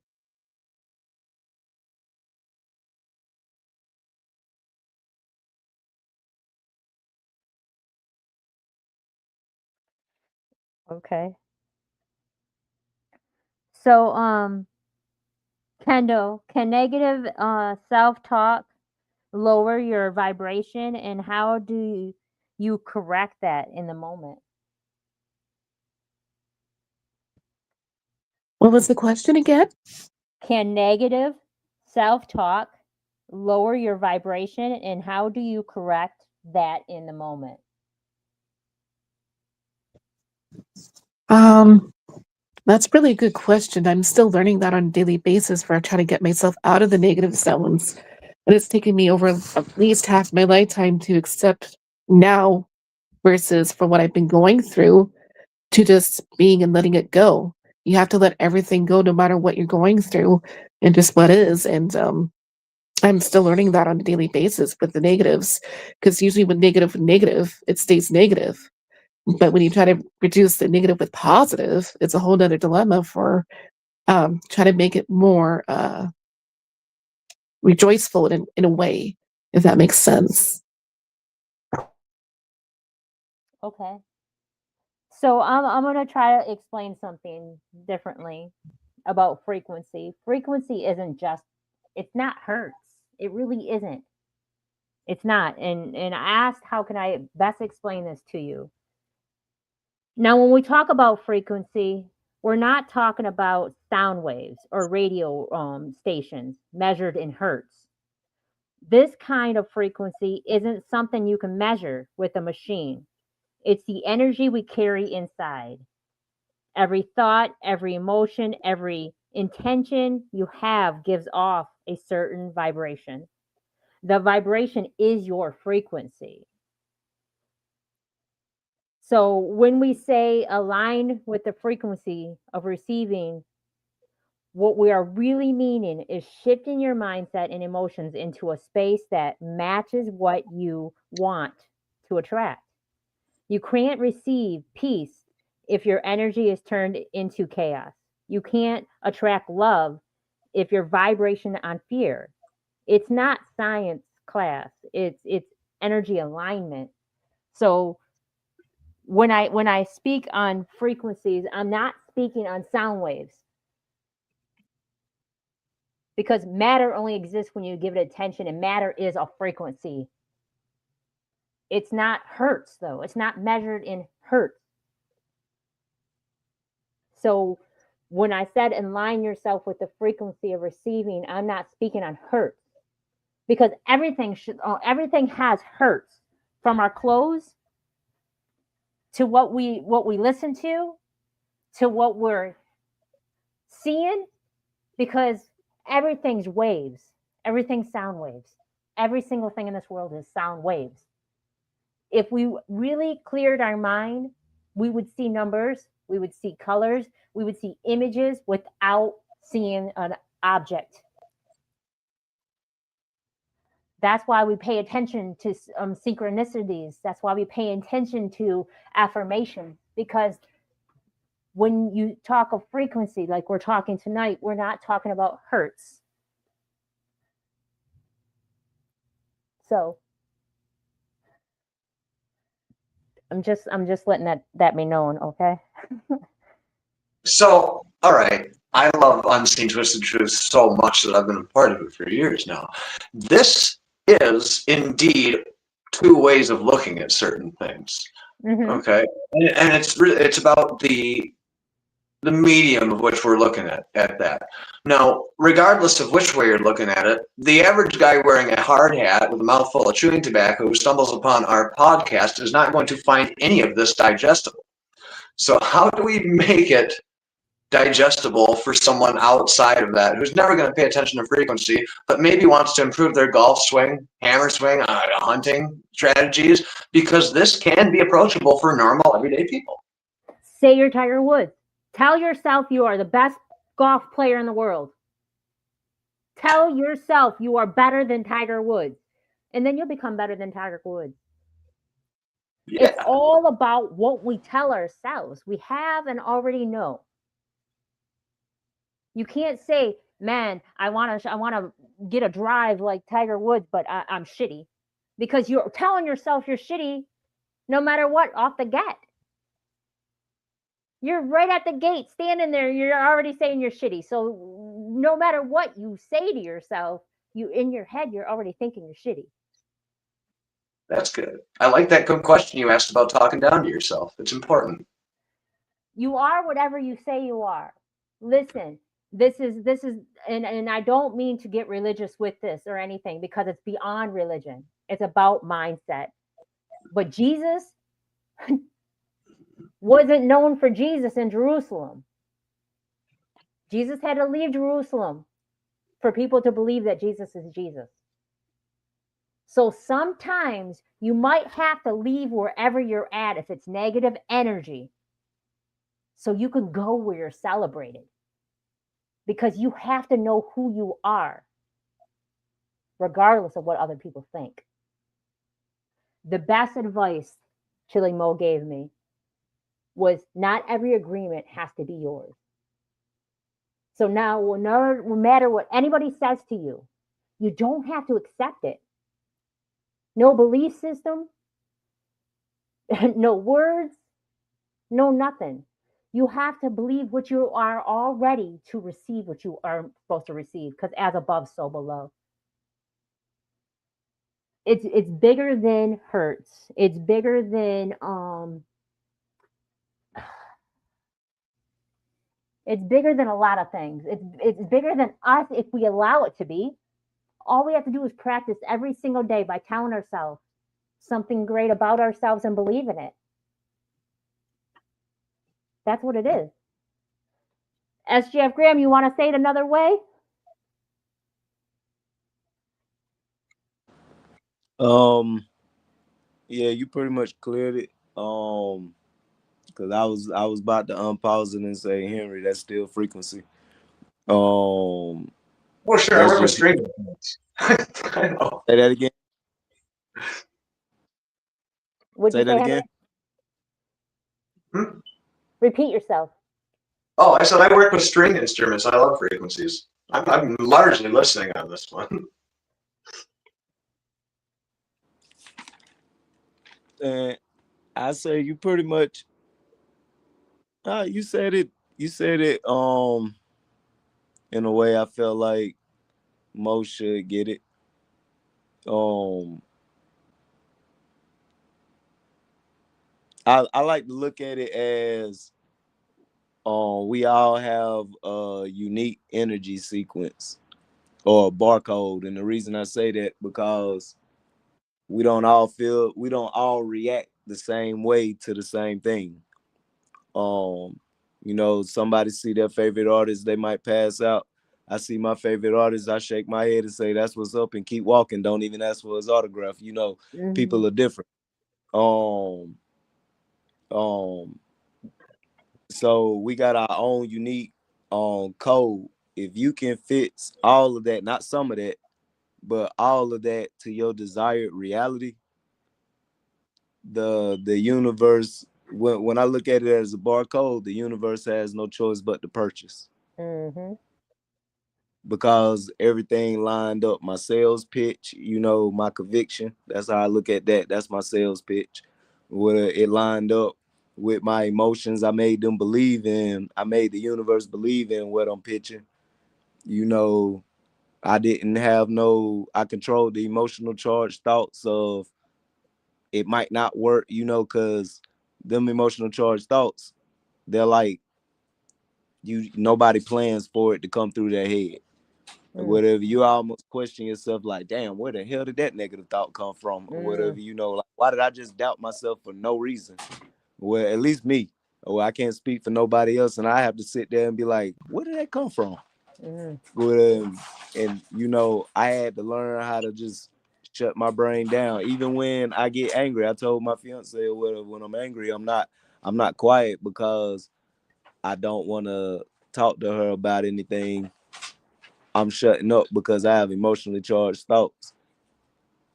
Okay. So, Kendall, can negative self-talk lower your vibration, and how do you correct that in the moment? What was the question again? Can negative self-talk lower your vibration, and how do you correct that in the moment? That's really a good question. I'm still learning that on a daily basis for trying to get myself out of the negative zones. And it's taken me over at least half my lifetime to accept now versus for what I've been going through to just being and letting it go. You have to let everything go no matter what you're going through and just what is. And I'm still learning that on a daily basis with the negatives because usually with negative, it stays negative. But when you try to reduce the negative with positive, it's a whole other dilemma for try to make it more rejoiceful in a way, if that makes sense. Okay. So I'm going to try to explain something differently about frequency. Frequency isn't just, it's not hertz. It really isn't. It's not. And I asked, how can I best explain this to you? Now, when we talk about frequency, we're not talking about sound waves or radio stations measured in hertz. This kind of frequency isn't something you can measure with a machine. It's the energy we carry inside. Every thought, every emotion, every intention you have gives off a certain vibration. The vibration is your frequency. So when we say align with the frequency of receiving, what we are really meaning is shifting your mindset and emotions into a space that matches what you want to attract. You can't receive peace if your energy is turned into chaos. You can't attract love if your vibration on fear. It's not science class. It's energy alignment. So when I speak on frequencies, I'm not speaking on sound waves because matter only exists when you give it attention, and matter is a frequency. It's not hertz though. It's not measured in hertz. So when I said align yourself with the frequency of receiving, I'm not speaking on hertz because everything has hertz, from our clothes to what we listen to what we're seeing, because everything's waves. Everything's sound waves. Every single thing in this world is sound waves. If we really cleared our mind, we would see numbers, we would see colors, we would see images without seeing an object. That's why we pay attention to synchronicities. That's why we pay attention to affirmation, because when you talk of frequency, like we're talking tonight, we're not talking about hertz. So I'm just letting that be known, okay? So, all right. I love Unseen Twisted Truth so much that I've been a part of it for years now. This is indeed two ways of looking at certain things. Mm-hmm. Okay, and it's about the medium of which we're looking at that. Now, regardless of which way you're looking at it, the average guy wearing a hard hat with a mouthful of chewing tobacco who stumbles upon our podcast is not going to find any of this digestible. So how do we make it digestible for someone outside of that who's never going to pay attention to frequency, but maybe wants to improve their golf swing, hammer swing, hunting strategies, because this can be approachable for normal everyday people? Say you're Tiger Woods. Tell yourself you are the best golf player in the world. Tell yourself you are better than Tiger Woods, and then you'll become better than Tiger Woods. Yeah. It's all about what we tell ourselves. We have and already know. You can't say, "Man, I want to get a drive like Tiger Woods, but I'm shitty," because you're telling yourself you're shitty, no matter what, off the get. You're right at the gate, standing there. You're already saying you're shitty. So no matter what you say to yourself, you in your head, you're already thinking you're shitty. That's good. I like that good question you asked about talking down to yourself. It's important. You are whatever you say you are. Listen, this is and I don't mean to get religious with this or anything, because it's beyond religion. It's about mindset. But Jesus wasn't known for Jesus in Jerusalem. Jesus had to leave Jerusalem for people to believe that Jesus is Jesus. So sometimes you might have to leave wherever you're at if it's negative energy, so you can go where you're celebrated. Because you have to know who you are, regardless of what other people think. The best advice Chili Mo gave me was, not every agreement has to be yours. So now, no matter what anybody says to you, you don't have to accept it. No belief system, no words, no nothing. You have to believe what you are already to receive what you are supposed to receive, because as above, so below. It's bigger than hurts. It's bigger than it's bigger than a lot of things. It's bigger than us if we allow it to be. All we have to do is practice every single day by telling ourselves something great about ourselves and believe in it. That's what it is. SGF Graham, you want to say it another way? Yeah, you pretty much cleared it. Because I was about to unpause it and say, Henry, that's still frequency. Well, sure, I That's work with just string instruments. I know. say that again. Would Say you that say, again. Henry? Repeat yourself. Oh, I said I work with string instruments. I love frequencies. I'm largely listening on this one. And I say you pretty much you said it. You said it in a way I felt like most should get it. I like to look at it as we all have a unique energy sequence or a barcode. And the reason I say that, because we don't all react the same way to the same thing. Somebody see their favorite artist, they might pass out. I see my favorite artist, I shake my head and say, that's what's up, and keep walking. Don't even ask for his autograph. People are different. Um, so we got our own unique code. If you can fix all of that, not some of that, but all of that to your desired reality, the universe, when I look at it as a barcode, the universe has no choice but to purchase. Because everything lined up. My sales pitch, my conviction. That's how I look at that. That's my sales pitch. Where it lined up with my emotions, I made them believe in. I made the universe believe in what I'm pitching. I didn't have I controlled the emotional charged thoughts of it might not work, because them emotional charged thoughts, they're like, nobody plans for it to come through their head. Whatever, you almost question yourself like, damn, where the hell did that negative thought come from? Or whatever, like, why did I just doubt myself for no reason? Well, at least me. Well, I can't speak for nobody else, and I have to sit there and be like, where did that come from? And I had to learn how to just shut my brain down. Even when I get angry, I told my fiance, when I'm angry, I'm not quiet, because I don't want to talk to her about anything. I'm shutting up because I have emotionally charged thoughts.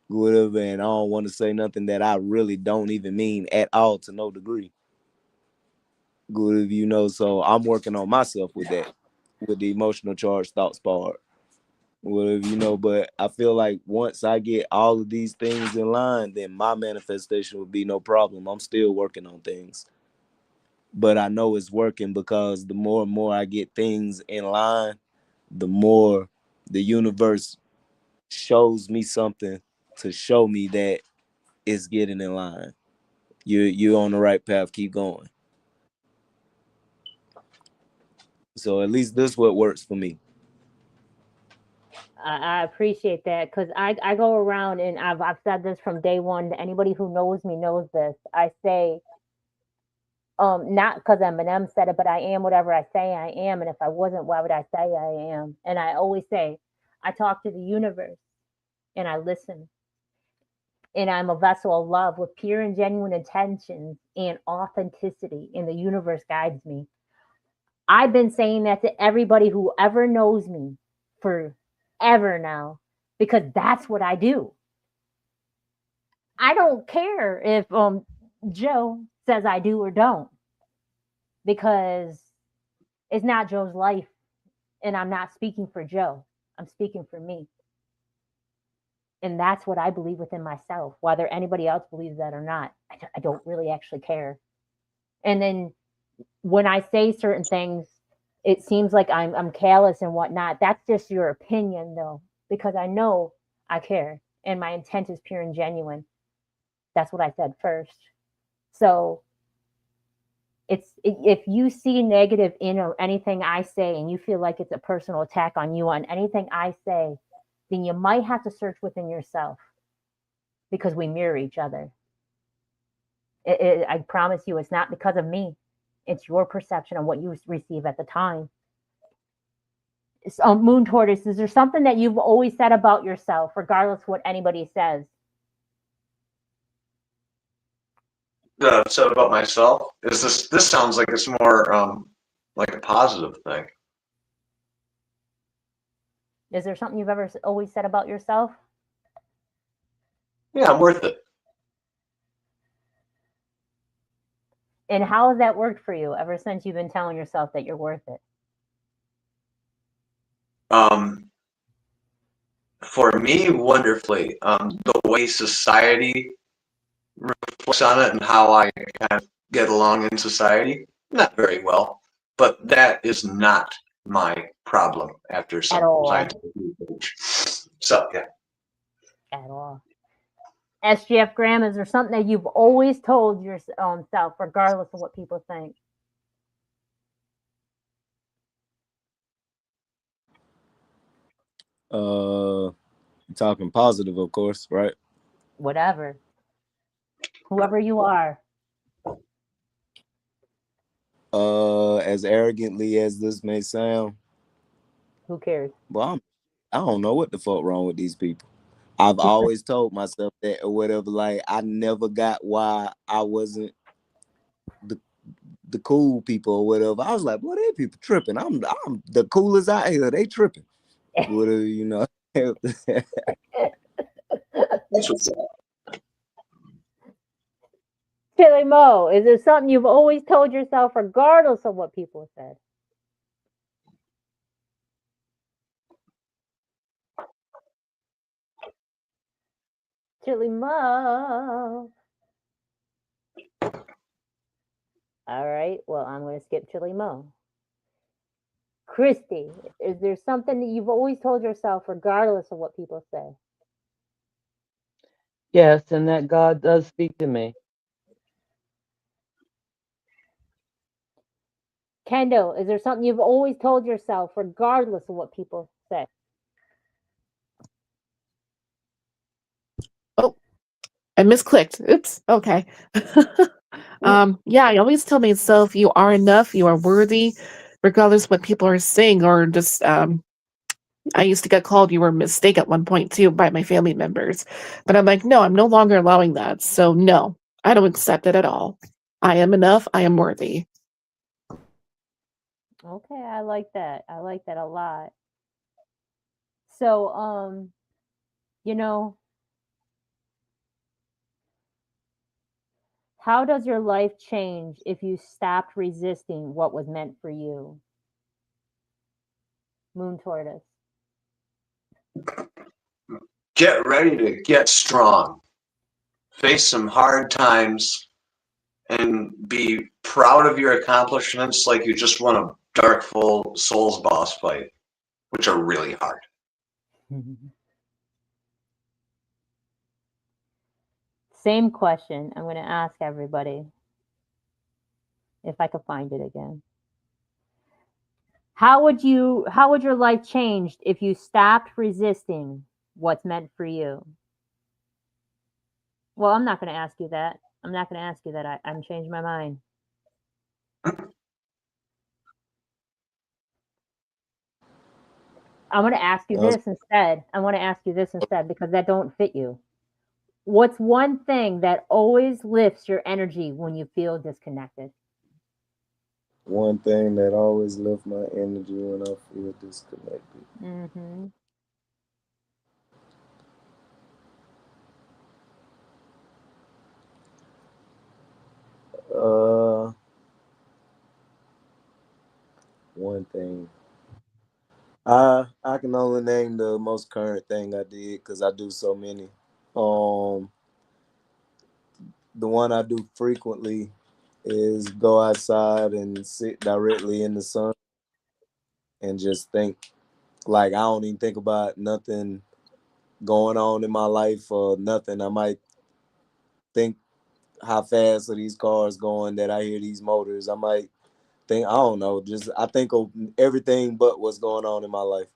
Whatever, and I don't want to say nothing that I really don't even mean at all to no degree. Good, so I'm working on myself with that, with the emotional charged thoughts part. Whatever, but I feel like once I get all of these things in line, then my manifestation would be no problem. I'm still working on things, but I know it's working because the more and more I get things in line, the more the universe shows me something to show me that it's getting in line. You're on the right path. Keep going. So at least this what works for me. I appreciate that because I go around and I've said this from day one. Anybody who knows me knows this. I say, not because Eminem said it, but I am whatever I say I am. And if I wasn't, why would I say I am? And I always say, I talk to the universe and I listen. And I'm a vessel of love with pure and genuine intentions and authenticity, and the universe guides me. I've been saying that to everybody who ever knows me forever now because that's what I do. I don't care if Joe says I do or don't because it's not Joe's life and I'm not speaking for Joe. I'm speaking for me. And that's what I believe within myself, whether anybody else believes that or not. I don't really actually care. And then when I say certain things, it seems like I'm callous and whatnot. That's just your opinion, though, because I know I care and my intent is pure and genuine. That's what I said first. So if you see negative in or anything I say and you feel like it's a personal attack on you on anything I say, then you might have to search within yourself because we mirror each other. I promise you, it's not because of me. It's your perception of what you receive at the time. So, Moon Tortoise, is there something that you've always said about yourself, regardless of what anybody says? Said about myself is this sounds like it's more like a positive thing. Is there something you've ever always said about yourself? Yeah, I'm worth it. And how has that worked for you ever since you've been telling yourself that you're worth it? For me, wonderfully. The way society reflects on it and how I kind of get along in society, not very well. But that is not my problem after some At all. scientific research. So yeah. At all. SGF Graham, is there something that you've always told yourself, regardless of what people think? Talking positive, of course, right? Whatever. Whoever you are. As arrogantly as this may sound, Who cares? well, I don't know what the fuck wrong with these people. I've always told myself that or whatever. Like I never got why I wasn't the cool people or whatever. I was like, boy, they people tripping. I'm the coolest out here. They tripping. Whatever. Chili Mo, is there something you've always told yourself, regardless of what people said? Chili Mo. All right. Well, I'm going to skip Chili Mo. Christy, is there something that you've always told yourself, regardless of what people say? Yes, and that God does speak to me. Kendall, is there something you've always told yourself, regardless of what people say? Oh, I misclicked. Oops. Okay. Yeah, I always tell myself you are enough, you are worthy, regardless what people are saying, or just I used to get called you were a mistake at one point too by my family members. But I'm like, no, I'm no longer allowing that. So no, I don't accept it at all. I am enough, I am worthy. Okay, I like that. I like that a lot. So, you know, how does your life change if you stopped resisting what was meant for you? Moon Tortoise. Get ready to get strong. Face some hard times and be proud of your accomplishments like you just won a Dark Full Souls boss fight, which are really hard. Same question I'm going to ask everybody, if I could find it again. How would your life change if you stopped resisting what's meant for you? Well, I'm not going to ask you that. I'm not going to ask you that. I'm changing my mind. I'm going to ask you this instead. I want to ask you this instead because that don't fit you. What's one thing that always lifts your energy when you feel disconnected? One thing that always lifts my energy when I feel disconnected. Mm-hmm. One thing. I can only name the most current thing I did because I do so many. The one I do frequently is go outside and sit directly in the sun and just think. Like I don't even think about nothing going on in my life or nothing. I might think how fast are these cars going that I hear these motors. I might think, I don't know, just I think of everything but what's going on in my life.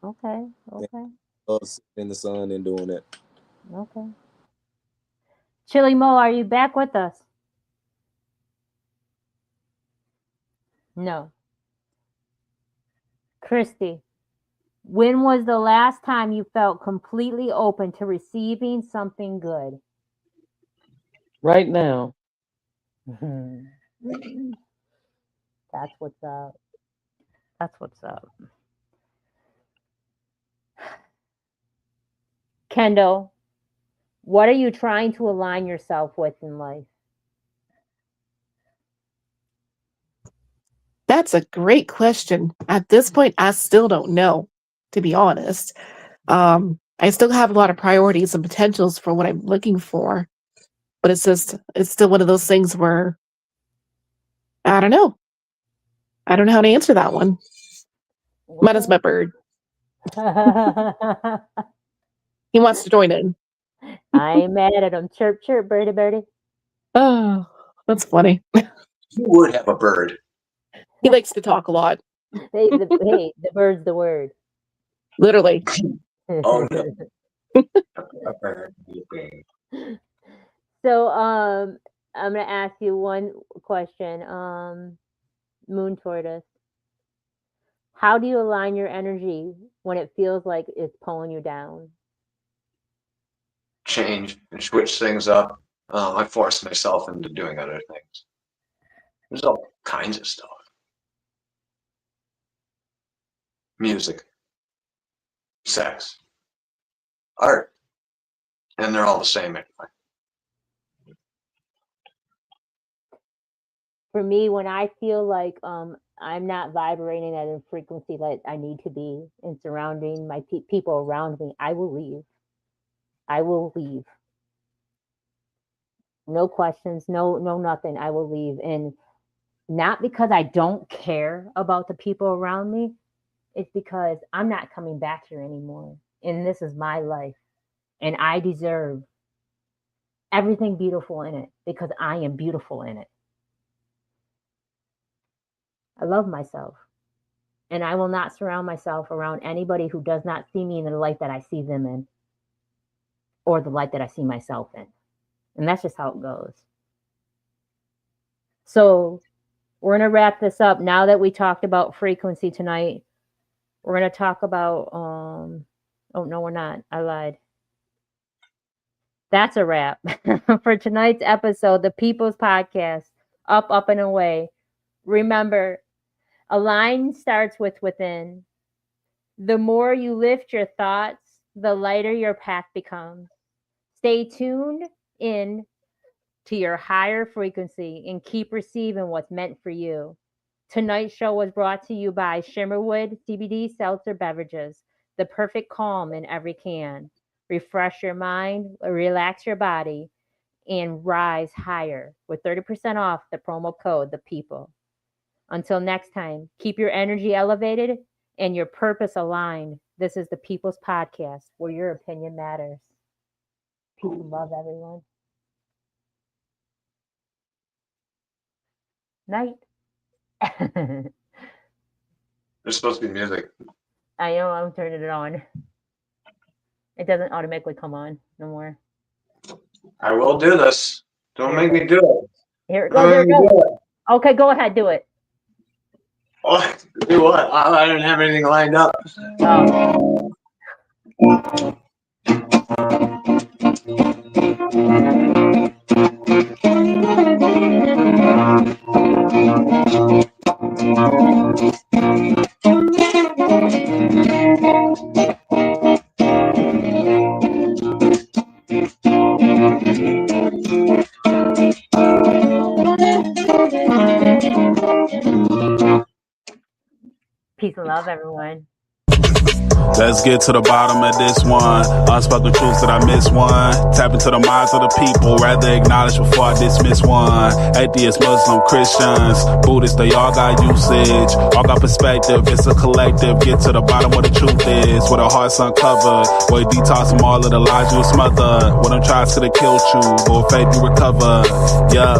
Okay. Okay. In the sun and doing that. Okay. Chili Mo, are you back with us? No. Christy, when was the last time you felt completely open to receiving something good? Right now. That's what's up. That's what's up. Kendall, what are you trying to align yourself with in life? That's a great question. At this point, I still don't know, to be honest. I still have a lot of priorities and potentials for what I'm looking for, but it's still one of those things where I don't know. I don't know how to answer that one. Mine is my bird. He wants to join in. I ain't mad at him. Chirp, chirp, birdie, birdie. Oh, that's funny. You would have a bird. He likes to talk a lot. Hey, the bird's the word. Literally. Oh no. So, I'm gonna ask you one question. Moon Tortoise, how do you align your energy when it feels like it's pulling you down? Change and switch things up. I force myself into doing other things. There's all kinds of stuff. Music, sex, art, and they're all the same anyway. For me, when I feel like I'm not vibrating at a frequency that I need to be and surrounding my people around me, I will leave. I will leave. No questions, no nothing. I will leave. And not because I don't care about the people around me. It's because I'm not coming back here anymore. And this is my life. And I deserve everything beautiful in it because I am beautiful in it. I love myself. And I will not surround myself around anybody who does not see me in the light that I see them in or the light that I see myself in. And that's just how it goes. So we're going to wrap this up. Now that we talked about frequency tonight, we're going to talk about, oh, no, we're not. I lied. That's a wrap for tonight's episode, the People's Podcast, Up, Up, and Away. Remember, Align starts with within. The more you lift your thoughts, the lighter your path becomes. Stay tuned in to your higher frequency and keep receiving what's meant for you. Tonight's show was brought to you by Shimmerwood CBD Seltzer Beverages, the perfect calm in every can. Refresh your mind, relax your body, and rise higher with 30% off the promo code The People. Until next time, keep your energy elevated and your purpose aligned. This is the People's Podcast, where your opinion matters. Peace and love, everyone. Night. There's supposed to be music. I know, I'm turning it on. It doesn't automatically come on no more. I will do this. Don't make me do it. Here it goes. Here it goes. Okay, go ahead, do it. What? Do what? I didn't have anything lined up. Oh. Peace and love, everyone. Let's get to the bottom of this one. Unspoken truths that I miss one. Tap into the minds of the people, rather acknowledge before I dismiss one. Atheists, Muslim, Christians, Buddhists, they all got usage. All got perspective, it's a collective. Get to the bottom where the truth is, where the heart's uncovered. Where you detox from all of the lies you smothered. Where them tries could have killed you, but with faith you recover. Yup.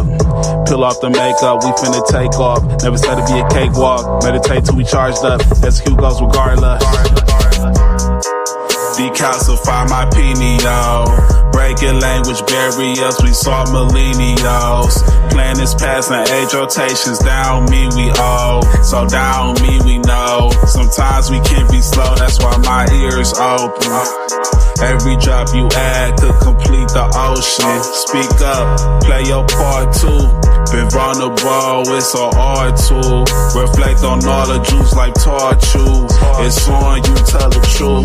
Peel off the makeup, we finna take off. Never said it'd be a cakewalk. Meditate till we charged up. That's Hugo's regardless. Decalcify my pineal. Breaking language barriers, we saw millennials. Planets passing age rotations, down me we owe. So down me we know. Sometimes we can be slow, that's why my ears open. Every drop you add could complete the ocean. Speak up, play your part too. Been vulnerable, it's so hard to reflect on all the Jews like torture. It's on you, tell the truth.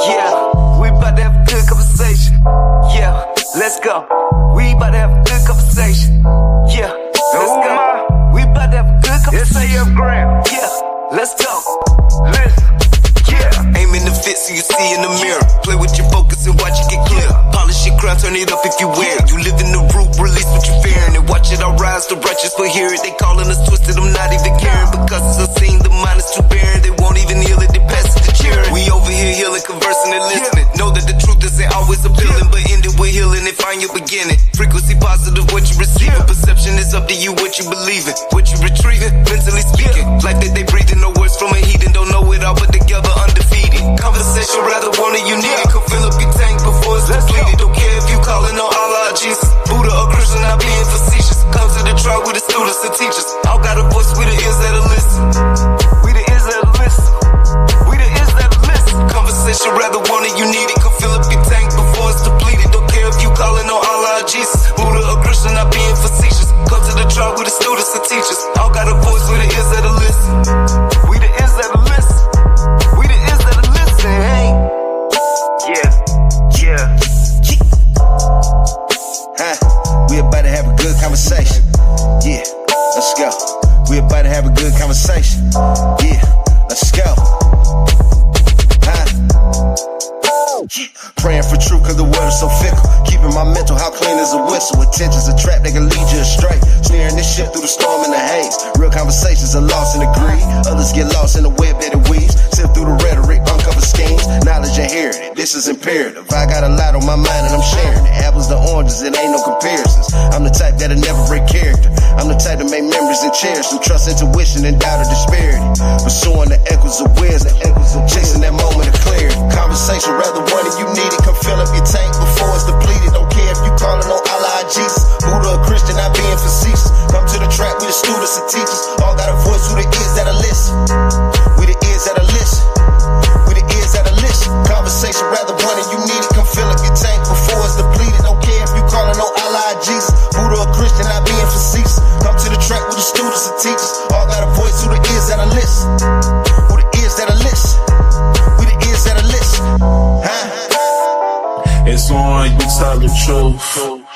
Yeah, we about to have a good conversation. Yeah, let's go. We about to have a good conversation. Yeah, let's go. We about to have a good conversation. Yeah, let's go. Listen. Yeah, aim in the fit so you see in the mirror. Play with your focus and watch it get clear. Polish your crown, turn it up if you wear it. You live in the root, release what you're fearing. And watch it all rise, the righteous will hear it. They calling us twisted, I'm not even caring. Because it's unseen, the mind is too barren. They won't even heal it, they pass it to cheering. We over here healing, conversing and listening. Know that the truth isn't always appealing, but end it with healing and find your beginning. Frequency positive, what you receiving. Perception is up to you, what you believing. What you retrieving, mentally speaking. Life that they breathing, no words from a heathen. Don't know it all, but together undefeated. Conversation, rather want it, you need it. Come fill up your tank before it's depleted. Don't care if you calling on Allah, Jesus, Buddha or Christian, not being facetious. Come to the trial with the students and teachers. All got a voice, we the ears that'll listen. We the ears that'll listen. We the ears that'll listen. Conversation, rather want it, you need it. Come fill up your tank before it's depleted. Don't care if you calling on Allah, Jesus, Buddha or Christian, not being facetious. Come to the trial with the students and teachers. All got a voice, we the ears that'll listen. We the ears that'll listen. We the ears that'll listen, hey. Yeah. We about to have a good conversation. Yeah, let's go. We about to have a good conversation. Yeah, let's go. Praying for truth cause the world is so fickle. Keeping my mental how clean as a whistle. Attention's a trap that can lead you astray. Sneering this shit through the storm and the haze. Real conversations are lost in the greed. Others get lost in the web that it weaves. Sift through the rhetoric, uncover schemes. Knowledge inherited, this is imperative. I got a lot on my mind and I'm sharing it. Apples to oranges, it ain't no comparisons. I'm the type that'll never break character. I'm the type to make memories and cherish them. Trust intuition and doubt of disparity. Pursuing the echoes of wisdom. Chasing that moment of clarity. Conversation rather one if you need it. Come fill up your tank before it's depleted. Don't care if you calling on Allah, Jesus, Buddha or Christian, not being facetious. Come to the track with the students and teachers. All got a voice, who the ears that'll listen. We the ears that'll listen. We the ears that'll listen. Conversation rather one if you need it. Come fill up your tank before it's depleted. Don't care if you calling on Allah, Jesus, Buddha or Christian, not being facetious. Come to the track with the students and teachers. All got a voice who the ears that'll listen. Who the ears that'll listen. We the ears that'll listen. Huh? It's on, you tell the truth.